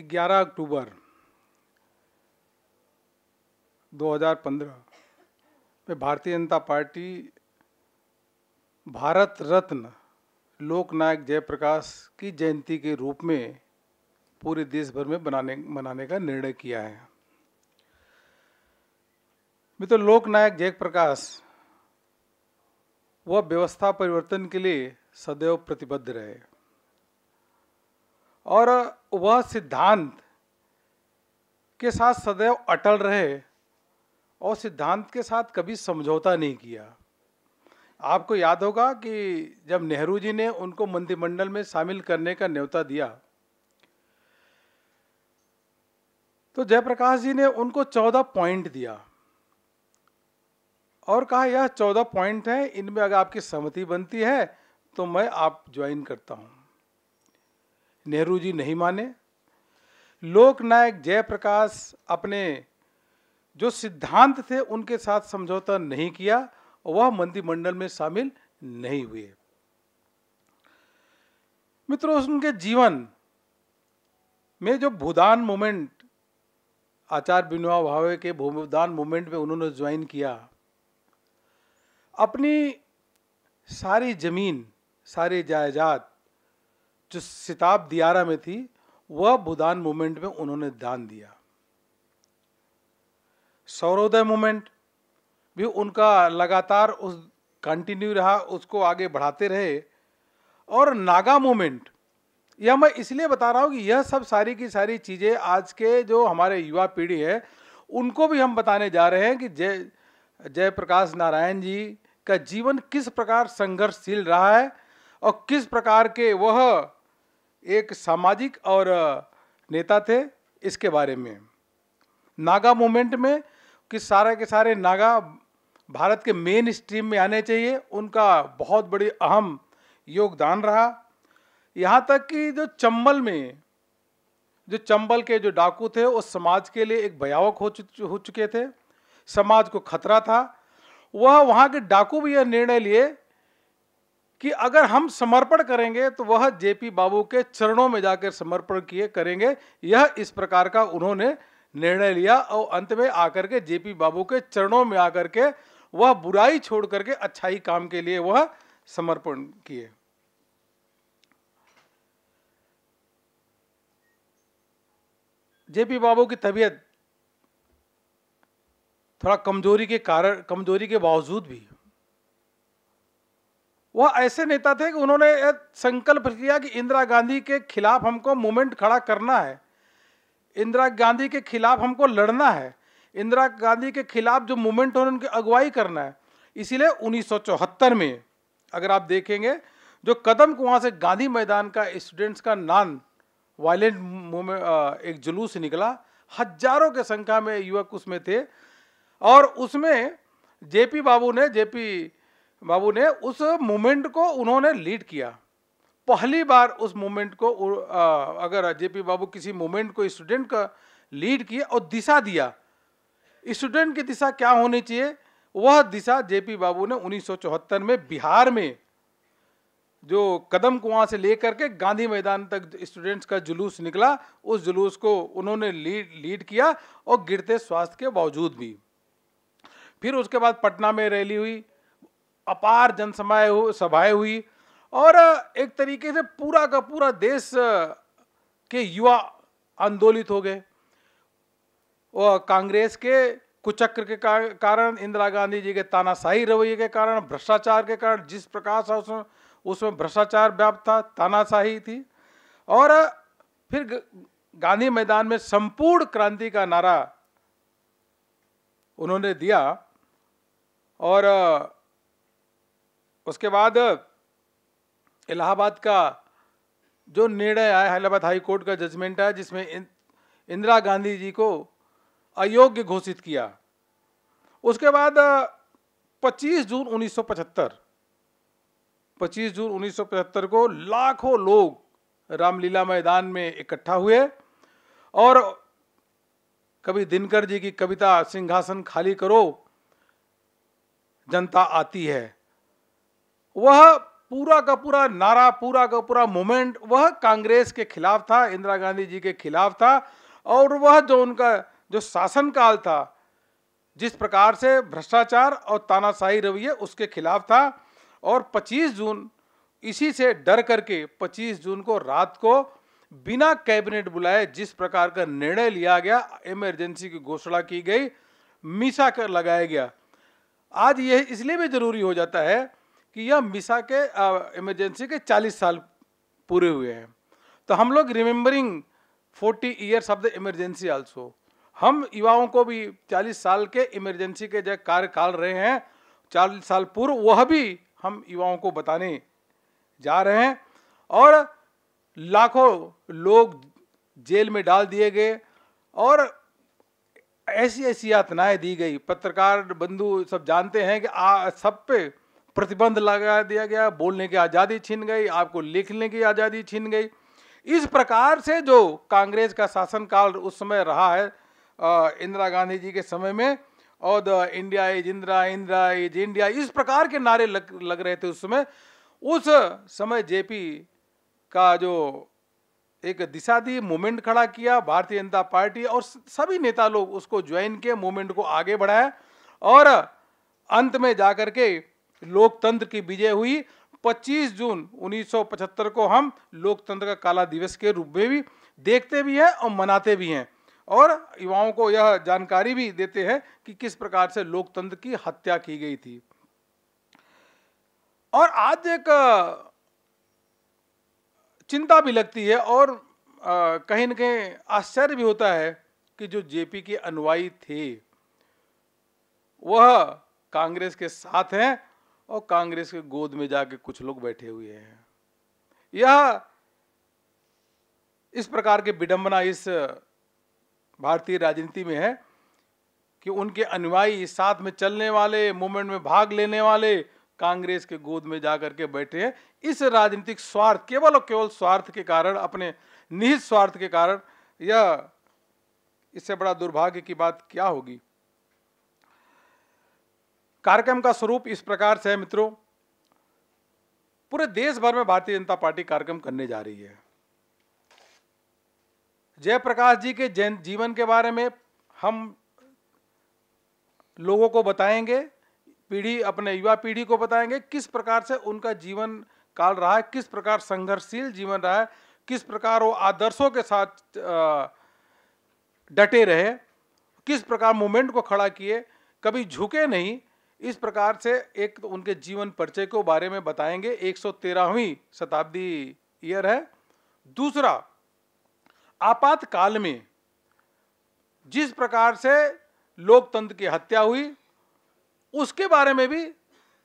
11 अक्टूबर 2015 में भारतीय जनता पार्टी भारत रत्न लोकनायक जयप्रकाश की जयंती के रूप में पूरे देश भर में मनाने का निर्णय किया है। मित्रों, लोकनायक जयप्रकाश वह व्यवस्था परिवर्तन के लिए सदैव प्रतिबद्ध रहे और वह सिद्धांत के साथ सदैव अटल रहे और सिद्धांत के साथ कभी समझौता नहीं किया। आपको याद होगा कि जब नेहरू जी ने उनको मंत्रिमंडल में शामिल करने का न्योता दिया तो जयप्रकाश जी ने उनको 14 पॉइंट दिया और कहा यह 14 पॉइंट हैं, इनमें अगर आपकी सहमति बनती है तो मैं आप ज्वाइन करता हूं। नेहरू जी नहीं माने। लोकनायक जयप्रकाश अपने जो सिद्धांत थे उनके साथ समझौता नहीं किया और वह मंत्रिमंडल में शामिल नहीं हुए। मित्रों, उनके जीवन में जो भूदान मूवमेंट, आचार्य विनोबा भावे के भूदान मूवमेंट में उन्होंने ज्वाइन किया, अपनी सारी जमीन, सारी जायदाद जो सिताब दियारा में थी वह भूदान मूवमेंट में उन्होंने दान दिया। सौरोदय मूवमेंट भी उनका लगातार उस कंटिन्यू रहा, उसको आगे बढ़ाते रहे। और नागा मूवमेंट, यह मैं इसलिए बता रहा हूं कि यह सब सारी की सारी चीजें आज के जो हमारे युवा पीढ़ी है उनको भी हम बताने जा रहे हैं कि जयप्रकाश नारायण जी का जीवन किस प्रकार संघर्षशील रहा है और किस प्रकार के वह एक सामाजिक और नेता थे। इसके बारे में नागा मूवमेंट में कि सारे के सारे नागा भारत के मेन स्ट्रीम में आने चाहिए, उनका बहुत बड़ी अहम योगदान रहा। यहाँ तक कि जो चंबल के जो डाकू थे उस समाज के लिए एक भयावह हो चुके थे, समाज को खतरा था। वह वहाँ के डाकू भी यह निर्णय लिए कि अगर हम समर्पण करेंगे तो वह जेपी बाबू के चरणों में जाकर समर्पण करेंगे। यह इस प्रकार का उन्होंने निर्णय लिया और अंत में आकर के जेपी बाबू के चरणों में आकर के वह बुराई छोड़ करके अच्छाई काम के लिए वह समर्पण किए। जेपी बाबू की तबीयत थोड़ा कमजोरी के बावजूद भी वह ऐसे नेता थे कि उन्होंने संकल्प किया कि इंदिरा गांधी के खिलाफ हमको मूवमेंट खड़ा करना है, इंदिरा गांधी के खिलाफ हमको लड़ना है, इंदिरा गांधी के खिलाफ जो मूवमेंट है उनकी अगुवाई करना है। इसीलिए 1974 में अगर आप देखेंगे जो कदम कुआं से गांधी मैदान का स्टूडेंट्स का नॉन वायलेंट मूवमेंट एक जुलूस निकला, हजारों के संख्या में युवक उसमें थे और उसमें जेपी बाबू ने उस मूवमेंट को उन्होंने लीड किया। पहली बार उस मूवमेंट को अगर जेपी बाबू किसी मूवमेंट को स्टूडेंट का लीड किया और दिशा दिया, स्टूडेंट की दिशा क्या होनी चाहिए, वह दिशा जेपी बाबू ने 1974 में बिहार में जो कदम कुआं से लेकर के गांधी मैदान तक स्टूडेंट्स का जुलूस निकला, उस जुलूस को उन्होंने लीड किया और गिरते स्वास्थ्य के बावजूद भी। फिर उसके बाद पटना में रैली हुई, अपार सभाएं हुई और एक तरीके से पूरा का पूरा देश के युवा आंदोलित हो गए। और कांग्रेस के कुचक्र के कारण, इंदिरा गांधी जी के तानाशाही रवैये के कारण, भ्रष्टाचार के कारण, जिस प्रकार से उसमें भ्रष्टाचार व्याप्त था, तानाशाही थी। और फिर गांधी मैदान में संपूर्ण क्रांति का नारा उन्होंने दिया और उसके बाद इलाहाबाद का जो निर्णय आया, इलाहाबाद हाई कोर्ट का जजमेंट है जिसमें इंदिरा गांधी जी को अयोग्य घोषित किया। उसके बाद 25 जून 1975 को लाखों लोग रामलीला मैदान में इकट्ठा हुए और कवि दिनकर जी की कविता सिंहासन खाली करो जनता आती है, वह पूरा का पूरा नारा, पूरा का पूरा मूवमेंट वह कांग्रेस के खिलाफ था, इंदिरा गांधी जी के खिलाफ था। और वह जो उनका जो शासनकाल था, जिस प्रकार से भ्रष्टाचार और तानाशाही रवैये उसके खिलाफ था। और 25 जून इसी से डर करके 25 जून को रात को बिना कैबिनेट बुलाए जिस प्रकार का निर्णय लिया गया, इमरजेंसी की घोषणा की गई, मीसा कर लगाया गया। आज यह इसलिए भी जरूरी हो जाता है कि यह मीसा के इमरजेंसी के 40 साल पूरे हुए हैं। तो हम लोग remembering 40 years of the emergency also, हम युवाओं को भी 40 साल के इमरजेंसी के जो कार्यकाल रहे हैं 40 साल पूर्व, वह भी हम युवाओं को बताने जा रहे हैं। और लाखों लोग जेल में डाल दिए गए और ऐसी ऐसी यातनाएं दी गई। पत्रकार बंधु सब जानते हैं कि सब पे प्रतिबंध लगा दिया गया, बोलने की आज़ादी छीन गई, आपको लिखने की आज़ादी छीन गई। इस प्रकार से जो कांग्रेस का शासनकाल उस समय रहा है इंदिरा गांधी जी के समय में, और the India is Indira, Indira is India, इस प्रकार के नारे लग रहे थे उस समय। उस समय जेपी का जो एक दिशा दी, मूवमेंट खड़ा किया भारतीय जनता पार्टी, और सभी नेता लोग उसको ज्वाइन किए, मूवमेंट को आगे बढ़ाया, और अंत में जाकर के लोकतंत्र की विजय हुई। 25 जून 1975 को हम लोकतंत्र का काला दिवस के रूप में भी देखते भी हैं और मनाते भी हैं, और युवाओं को यह जानकारी भी देते हैं कि किस प्रकार से लोकतंत्र की हत्या की गई थी। और आज एक चिंता भी लगती है और कहीं न कहीं आश्चर्य भी होता है कि जो जेपी के अनुयायी थे वह कांग्रेस के साथ हैं और कांग्रेस के गोद में जाके कुछ लोग बैठे हुए हैं। यह इस प्रकार के विडंबना इस भारतीय राजनीति में है कि उनके अनुयायी, साथ में चलने वाले, मूवमेंट में भाग लेने वाले कांग्रेस के गोद में जाकर के बैठे हैं। इस राजनीतिक स्वार्थ, केवल और केवल स्वार्थ के कारण, अपने निहित स्वार्थ के कारण, यह इससे बड़ा दुर्भाग्य की बात क्या होगी। कार्यक्रम का स्वरूप इस प्रकार से है मित्रों, पूरे देश भर में भारतीय जनता पार्टी कार्यक्रम करने जा रही है। जयप्रकाश जी के जीवन के बारे में हम लोगों को बताएंगे, पीढ़ी, अपने युवा पीढ़ी को बताएंगे किस प्रकार से उनका जीवन काल रहा है, किस प्रकार संघर्षशील जीवन रहा है, किस प्रकार वो आदर्शों के साथ डटे रहे, किस प्रकार मूवमेंट को खड़ा किए, कभी झुके नहीं। इस प्रकार से एक तो उनके जीवन परिचय को बारे में बताएंगे। 113वीं शताब्दी ईयर है। दूसरा, आपातकाल में जिस प्रकार से लोकतंत्र की हत्या हुई उसके बारे में भी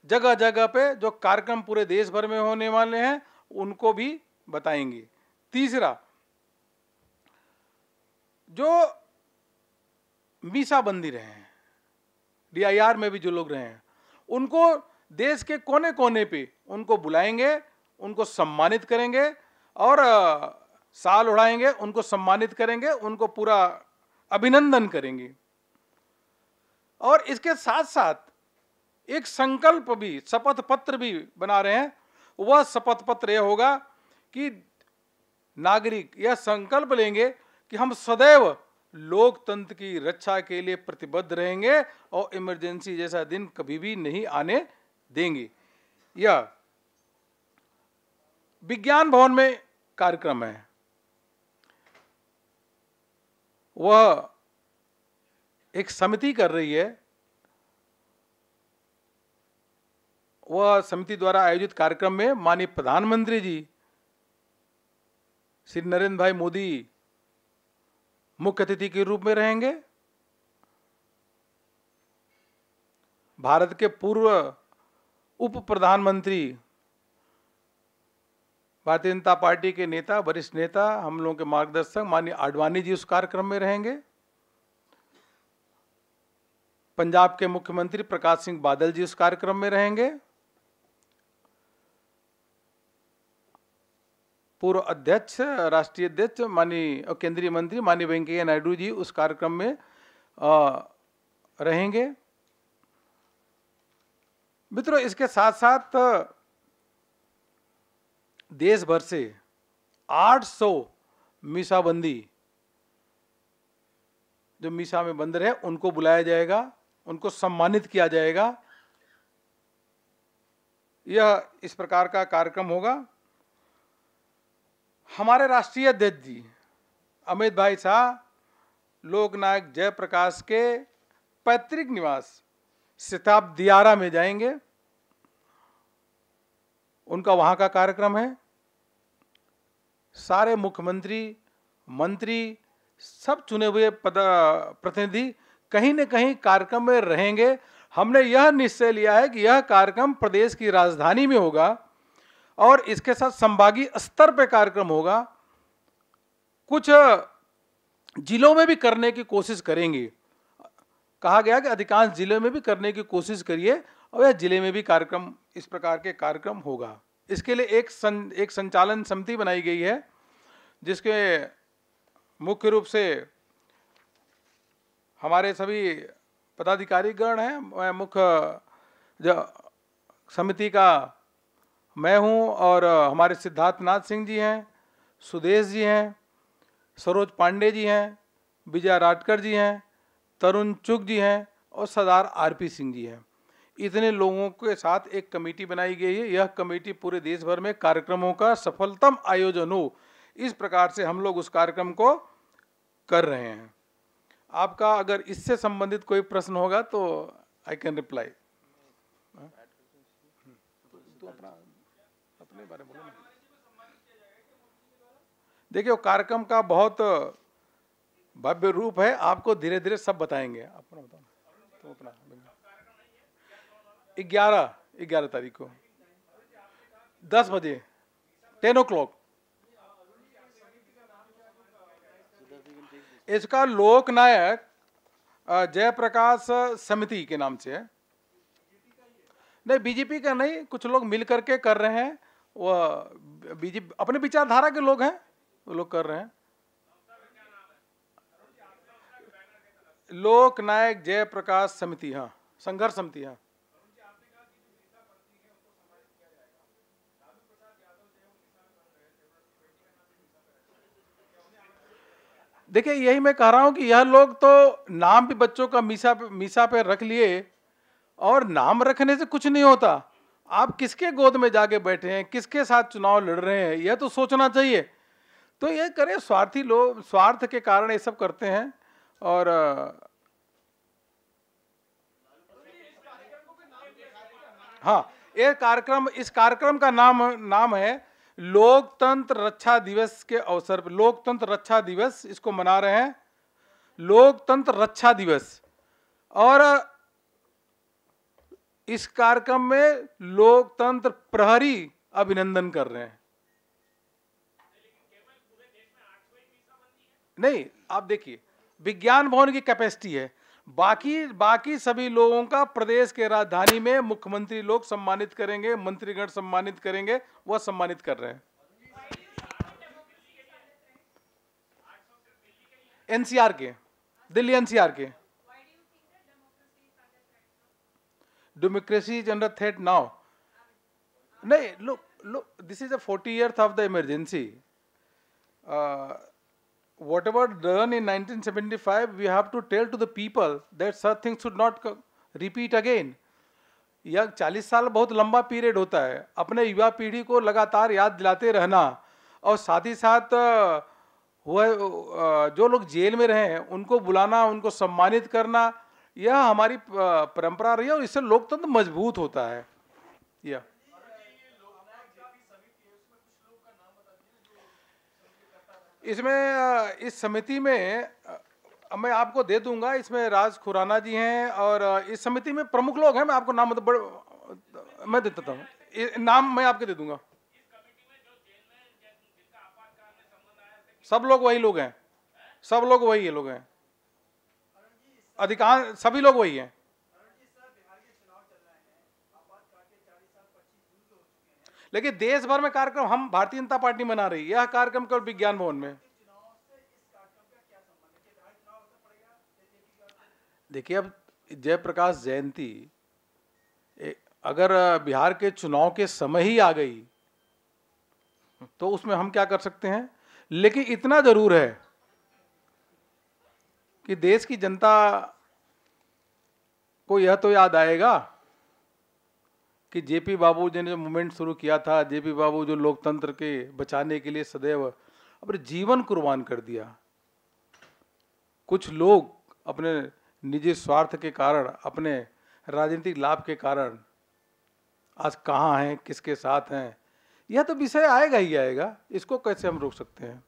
जगह जगह पे जो कार्यक्रम पूरे देश भर में होने वाले हैं उनको भी बताएंगे। तीसरा, जो मीसा बंदी रहे हैं, DIR में भी जो लोग रहे हैं, उनको देश के कोने कोने पे उनको बुलाएंगे, उनको सम्मानित करेंगे और साल उड़ाएंगे, उनको सम्मानित करेंगे, उनको पूरा अभिनंदन करेंगे। और इसके साथ साथ एक संकल्प भी, शपथ पत्र भी बना रहे हैं। वह शपथ पत्र यह होगा कि नागरिक यह संकल्प लेंगे कि हम सदैव लोकतंत्र की रक्षा के लिए प्रतिबद्ध रहेंगे और इमरजेंसी जैसा दिन कभी भी नहीं आने देंगे। यह विज्ञान भवन में कार्यक्रम है। वह एक समिति कर रही है। वह समिति द्वारा आयोजित कार्यक्रम में माननीय प्रधानमंत्री जी श्री नरेंद्र भाई मोदी मुख्य अतिथि के रूप में रहेंगे। भारत के पूर्व उप प्रधानमंत्री, भारतीय जनता पार्टी के नेता, वरिष्ठ नेता, हम लोगों के मार्गदर्शक माननीय आडवाणी जी उस कार्यक्रम में रहेंगे। पंजाब के मुख्यमंत्री प्रकाश सिंह बादल जी उस कार्यक्रम में रहेंगे। पूर्व अध्यक्ष, राष्ट्रीय अध्यक्ष माननीय और केंद्रीय मंत्री माननीय वेंकैया नायडू जी उस कार्यक्रम में रहेंगे। मित्रों, इसके साथ साथ देश भर से 800 मीसाबंदी जो मीसा में बंद रहे उनको बुलाया जाएगा, उनको सम्मानित किया जाएगा। यह इस प्रकार का कार्यक्रम होगा। हमारे राष्ट्रीय अध्यक्ष जी अमित भाई शाह लोकनायक जयप्रकाश के पैतृक निवास शताब्दियारा में जाएंगे, उनका वहां का कार्यक्रम है। सारे मुख्यमंत्री, मंत्री, सब चुने हुए प्रतिनिधि कहीं न कहीं कार्यक्रम में रहेंगे। हमने यह निश्चय लिया है कि यह कार्यक्रम प्रदेश की राजधानी में होगा और इसके साथ संभागीय स्तर पर कार्यक्रम होगा। कुछ जिलों में भी करने की कोशिश करेंगे। कहा गया कि अधिकांश जिलों में भी करने की कोशिश करिए और यह जिले में भी कार्यक्रम, इस प्रकार के कार्यक्रम होगा। इसके लिए एक संचालन समिति बनाई गई है जिसके मुख्य रूप से हमारे सभी पदाधिकारीगण हैं। मैं मुख्य समिति का मैं हूं और हमारे सिद्धार्थनाथ सिंह जी हैं, सुदेश जी हैं, सरोज पांडे जी हैं, विजय राटकर जी हैं, तरुण चुग जी हैं और सरदार आरपी सिंह जी हैं। इतने लोगों के साथ एक कमेटी बनाई गई है। यह कमेटी पूरे देश भर में कार्यक्रमों का सफलतम आयोजन हो, इस प्रकार से हम लोग उस कार्यक्रम को कर रहे हैं। आपका अगर इससे संबंधित कोई प्रश्न होगा तो आई कैन रिप्लाई। तो अपने बारे में बोलो ना। देखिए, वो कार्यक्रम का बहुत भव्य रूप है, आपको धीरे धीरे सब बताएंगे। अपना बताओ तो अपना 11 तारीख को 10 बजे 10 o'clock। इसका लोकनायक जयप्रकाश समिति के नाम से है। नहीं, बीजेपी का नहीं, कुछ लोग मिल करके कर रहे हैं। वो बीजेपी अपने विचारधारा के लोग हैं, वो लोग कर रहे हैं। लोकनायक जयप्रकाश समिति, हाँ, संघर्ष समिति। हाँ, देखिए, यही मैं कह रहा हूं कि यह लोग तो नाम भी बच्चों का मीसा पे रख लिए, और नाम रखने से कुछ नहीं होता। आप किसके गोद में जाके बैठे हैं, किसके साथ चुनाव लड़ रहे हैं, यह तो सोचना चाहिए। तो ये करे, स्वार्थी लोग स्वार्थ के कारण ये सब करते हैं। और हाँ, ये कार्यक्रम, इस कार्यक्रम का नाम है लोकतंत्र रक्षा दिवस के अवसर पर, लोकतंत्र रक्षा दिवस इसको मना रहे हैं, लोकतंत्र रक्षा दिवस। और इस कार्यक्रम में लोकतंत्र प्रहरी अभिनंदन कर रहे हैं। नहीं, आप देखिए, विज्ञान भवन की कैपेसिटी है, बाकी सभी लोगों का प्रदेश के राजधानी में मुख्यमंत्री लोग सम्मानित करेंगे, मंत्रीगण सम्मानित करेंगे, वह सम्मानित कर रहे हैं। एनसीआर के, दिल्ली एनसीआर के। Democracy is under threat now. नहीं, look, this is the 40th of the emergency. Whatever done in 1975, we have to tell to the people that such things should not repeat again. यह 40 साल बहुत लंबा period होता है। अपने युवा पीढ़ी को लगातार याद दिलाते रहना, और साथ ही साथ जो लोग जेल में रहे हैं उनको बुलाना, उनको सम्मानित करना, यह हमारी परंपरा रही है और इससे लोकतंत्र मजबूत होता है। यह इसमें इस समिति में मैं आपको दे दूंगा। इसमें राज खुराना जी हैं और इस समिति में प्रमुख लोग हैं। मैं आपको नाम मैं दे देता हूँ, नाम मैं आपके दे दूंगा। सब लोग वही लोग हैं, सब लोग वही लोग हैं, अधिकांश सभी लोग वही हैं। लेकिन देश भर में कार्यक्रम हम भारतीय जनता पार्टी मना रही है। यह कार्यक्रम केवल विज्ञान भवन में। देखिए, अब जयप्रकाश जयंती अगर बिहार के चुनाव के समय ही आ गई तो उसमें हम क्या कर सकते हैं। लेकिन इतना जरूर है कि देश की जनता को यह तो याद आएगा कि जेपी बाबू जी ने जो मूवमेंट शुरू किया था, जेपी बाबू जो लोकतंत्र के बचाने के लिए सदैव अपने जीवन कुर्बान कर दिया। कुछ लोग अपने निजी स्वार्थ के कारण, अपने राजनीतिक लाभ के कारण आज कहाँ हैं, किसके साथ हैं, यह तो विषय आएगा ही आएगा। इसको कैसे हम रोक सकते हैं।